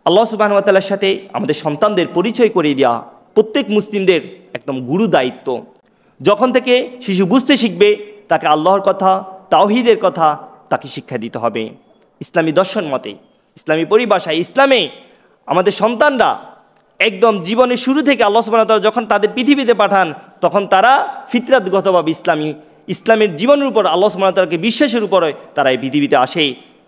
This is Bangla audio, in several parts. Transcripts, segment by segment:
আল্লাহ সুবহানাহু ওয়া তাআলার সাথে আমাদের সন্তানদের পরিচয় করিয়ে দেওয়া প্রত্যেক মুসলিমদের একদম গুরু দায়িত্ব। যখন থেকে শিশু বুঝতে শিখবে তাকে আল্লাহর কথা, তাওহীদের কথা তাকে শিক্ষা দিতে হবে। ইসলামী দর্শন মতে, ইসলামী পরিভাষায়, ইসলামে আমাদের সন্তানরা একদম জীবনের শুরু থেকে আল্লাহ সুবহানাহু ওয়া তাআলা যখন তাদের পৃথিবীতে পাঠান তখন তারা ফিতরাতগতভাবে ইসলামের জীবনের উপর আল্লাহ সুবহানাহু ওয়া তাআলাকে বিশ্বাসের উপরে তারা এই পৃথিবীতে আসে।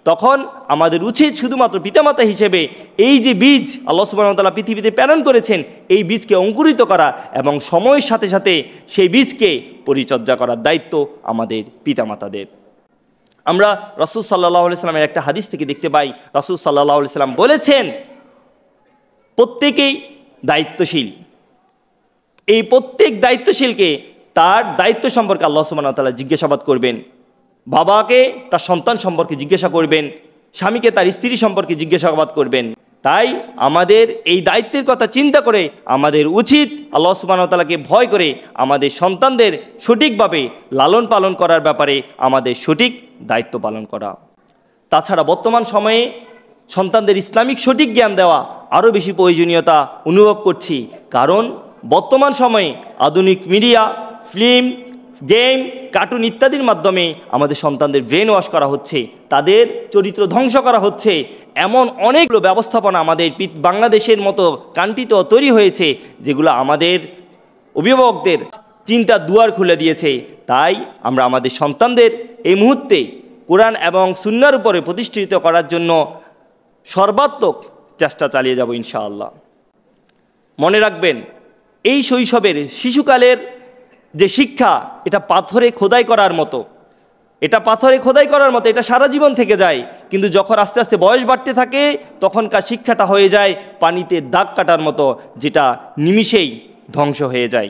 তখন আমাদের উচিত শুধুমাত্র পিতামাতা হিসেবে এই যে বীজ আল্লাহ সুবহানাহু ওয়া তাআলা পৃথিবীতে প্রেরণ করেছেন এই বীজকে অঙ্কুরিত করা এবং সময়ের সাথে সাথে সেই বীজকে পরিচর্যা করার দায়িত্ব আমাদের পিতামাতাদের। আমরা রাসূল সাল্লাল্লাহু আলাইহি সাল্লামের একটা হাদিস থেকে দেখতে পাই, রাসূল সাল্লাল্লাহু আলাইহি সাল্লাম বলেছেন প্রত্যেকেই দায়িত্বশীল। এই প্রত্যেক দায়িত্বশীলকে তার দায়িত্ব সম্পর্কে আল্লাহ সুবহানাহু ওয়া তাআলা জিজ্ঞাসাবাদ করবেন। বাবাকে তার সন্তান সম্পর্কে জিজ্ঞাসা করবেন, স্বামীকে তার স্ত্রী সম্পর্কে জিজ্ঞাসাবাদ করবেন। তাই আমাদের এই দায়িত্বের কথা চিন্তা করে আমাদের উচিত আল্লাহ সুবহানাহু ওয়া তাআলাকে ভয় করে আমাদের সন্তানদের সঠিকভাবে লালন পালন করার ব্যাপারে আমাদের সঠিক দায়িত্ব পালন করা। তাছাড়া বর্তমান সময়ে সন্তানদের ইসলামিক সঠিক জ্ঞান দেওয়া আরও বেশি প্রয়োজনীয়তা অনুভব করছি, কারণ বর্তমান সময়ে আধুনিক মিডিয়া, ফিল্ম, গেম, কার্টুন ইত্যাদির মাধ্যমে আমাদের সন্তানদের ব্রেন ওয়াশ করা হচ্ছে, তাদের চরিত্র ধ্বংস করা হচ্ছে। এমন অনেকগুলো ব্যবস্থাপনা আমাদের বাংলাদেশের মতো কান্ট্রিতেও তৈরি হয়েছে যেগুলো আমাদের অভিভাবকদের চিন্তার দুয়ার খুলে দিয়েছে। তাই আমরা আমাদের সন্তানদের এই মুহূর্তে কোরআন এবং সুন্নাহর উপরে প্রতিষ্ঠিত করার জন্য সর্বাত্মক চেষ্টা চালিয়ে যাব ইনশাআল্লাহ। মনে রাখবেন, এই শৈশবের শিশুকালের যে শিক্ষা এটা পাথরে খোদাই করার মতো, এটা সারা জীবন থেকে যায়। কিন্তু যখন আস্তে আস্তে বয়স বাড়তে থাকে তখনকার শিক্ষাটা হয়ে যায় পানিতে দাগ কাটার মতো, যেটা নিমিষেই ধ্বংস হয়ে যায়।